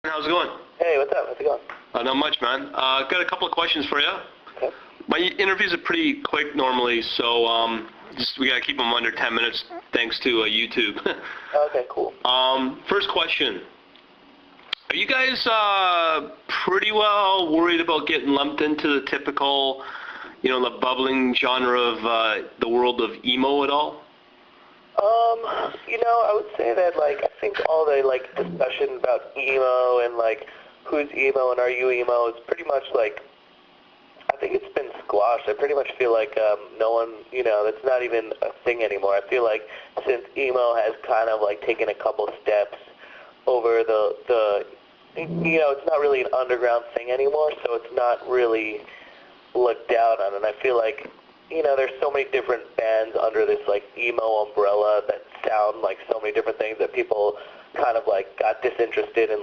How's it going? Hey, what's up? How's it going? Not much, man. Got a couple of questions for you. Okay. My interviews are pretty quick normally, so we gotta keep them under 10 minutes thanks to YouTube. Okay, cool. First question. Are you guys pretty well worried about getting lumped into the typical, the bubbling genre of the world of emo at all? I would say that, I think all the, discussion about emo and, who's emo and are you emo is pretty much, I think it's been squashed. I pretty much feel like no one, that's not even a thing anymore. I feel like since emo has kind of, taken a couple steps over the it's not really an underground thing anymore, so it's not really looked down on. And I feel like, there's so many different bands under this, emo umbrella that sound like so many different things that people kind of, got disinterested in,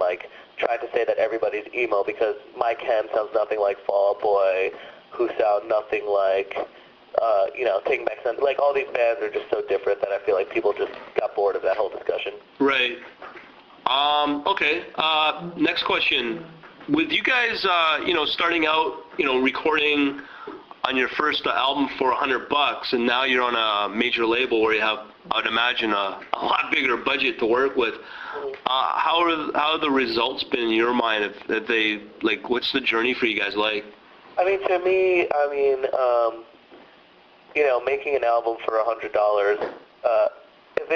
trying to say that everybody's emo because My Chem sounds nothing like Fall Out Boy, who sound nothing like, Taking Back Sunday. All these bands are just so different that I feel like people just got bored of that whole discussion. Right. Okay. Next question. With you guys, starting out, recording on your first album for $100, and now you're on a major label where you have, I would imagine, a lot bigger budget to work with. How have the results been in your mind? If they what's the journey for you guys like? I mean, to me, making an album for $100, if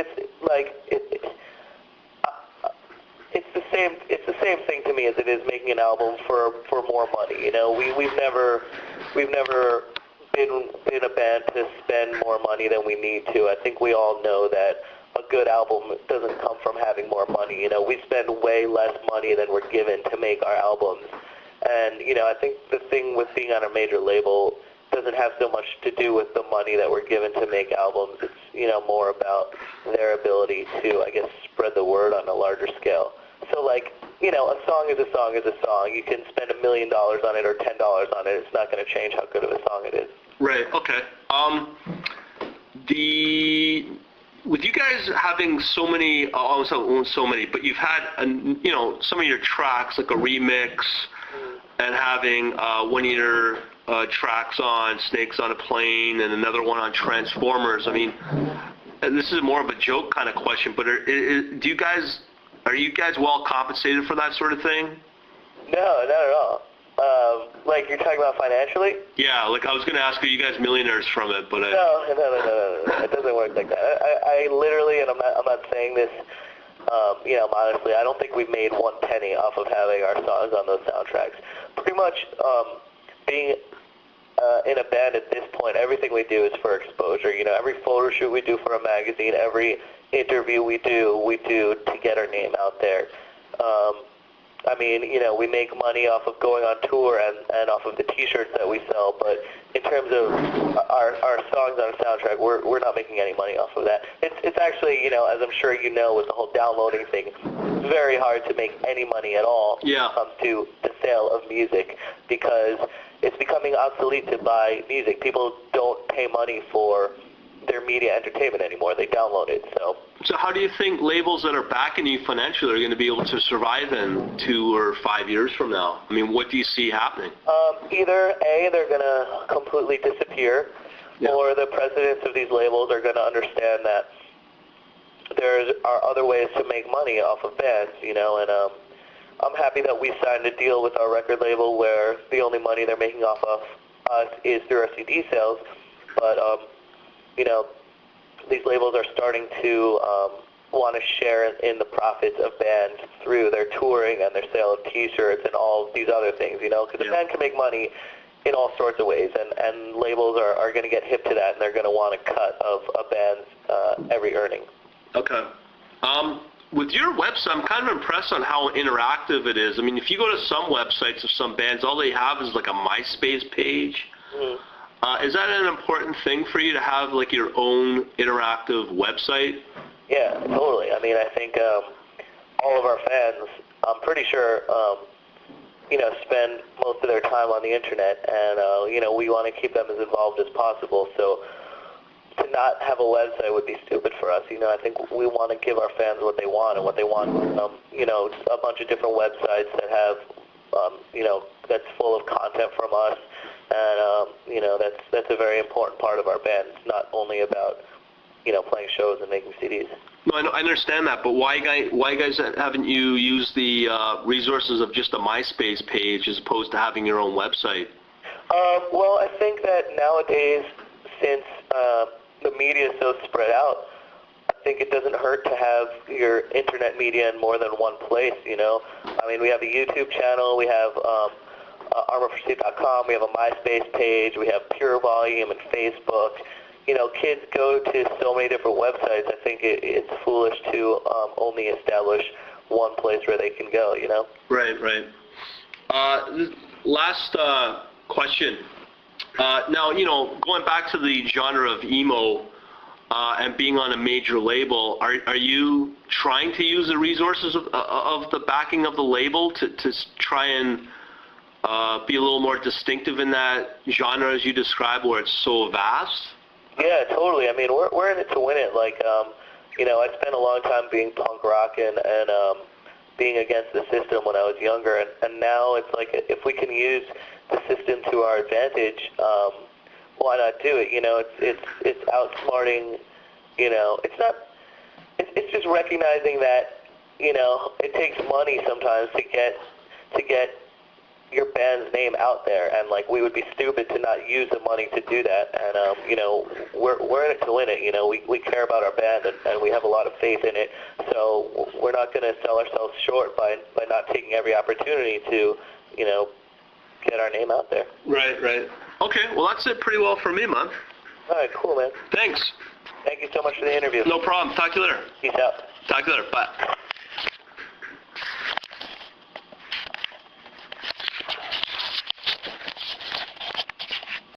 it's the same thing to me as it is making an album for more money. We've never been a band to spend more money than we need to. I think we all know that a good album doesn't come from having more money. We spend way less money than we're given to make our albums. And, I think the thing with being on a major label doesn't have so much to do with the money that we're given to make albums. It's, more about their ability to, I guess, spread the word on a larger scale. So, a song is a song is a song. You can spend $1 million on it or $10 on it. It's not going to change how good of a song it is. Right. Okay. With you guys having so many, almost so many, but you've had, some of your tracks, like a remix, and having one of your tracks on Snakes on a Plane and another one on Transformers. I mean, and this is more of a joke kind of question, but are you guys well compensated for that sort of thing? No, not at all. You're talking about financially? Yeah, I was going to ask, are you guys millionaires from it? But No. It doesn't work like that. I literally, and I'm not saying this, modestly, I don't think we've made one penny off of having our songs on those soundtracks. Pretty much, being in a band at this point, everything we do is for exposure. Every photo shoot we do for a magazine, every interview we do to get our name out there. We make money off of going on tour and off of the T-shirts that we sell, but in terms of our songs on a soundtrack, we're not making any money off of that. It's actually, as I'm sure you know, with the whole downloading thing, it's very hard to make any money at all when it comes to the sale of music because it's becoming obsolete to buy music. People don't pay money for their media entertainment anymore. They download it. So how do you think labels that are backing you financially are going to be able to survive in 2 or 5 years from now? I mean, what do you see happening? Either A, they're going to completely disappear, or the presidents of these labels are going to understand that there are other ways to make money off of bands, and I'm happy that we signed a deal with our record label where the only money they're making off of us is through our CD sales, but these labels are starting to want to share in the profits of bands through their touring and their sale of T-shirts and all these other things, because a band can make money in all sorts of ways, and labels are going to get hip to that, and they're going to want a cut of a band's every earning. Okay. With your website, I'm kind of impressed on how interactive it is. I mean, if you go to some websites of some bands, all they have is a MySpace page. Mm-hmm. Is that an important thing for you to have your own interactive website? Yeah, totally. I mean, I think all of our fans, I'm pretty sure, spend most of their time on the internet, and we want to keep them as involved as possible. So to not have a website would be stupid for us. I think we want to give our fans what they want, and what they want, a bunch of different websites that have, that's full of content from us, and that's a very important part of our band. It's not only about playing shows and making CDs. No, I understand that, but why guys haven't you used the resources of just a MySpace page as opposed to having your own website? Well, I think that nowadays, since the media is so spread out, I think it doesn't hurt to have your internet media in more than one place, I mean, we have a YouTube channel, we have ArmorForSleep.com, we have a MySpace page, we have Pure Volume and Facebook. Kids go to so many different websites. I think it's foolish to only establish one place where they can go, Right. Last question. Now, going back to the genre of emo and being on a major label, are you trying to use the resources of the backing of the label to try and be a little more distinctive in that genre as you describe, where it's so vast? Yeah, totally. I mean, we're in it to win it. I spent a long time being punk rock and being against the system when I was younger, and now it's like, if we can use the system to our advantage, why not do it? It's outsmarting. It's just recognizing that it takes money sometimes to get your band's name out there, and we would be stupid to not use the money to do that. And we're in it to win it. We care about our band, and we have a lot of faith in it. So we're not going to sell ourselves short by not taking every opportunity to get our name out there. Right. Okay, well, that's it pretty well for me, man. All right, cool, man. Thanks. Thank you so much for the interview. No problem. Talk to you later. Peace out. Talk to you later. Bye.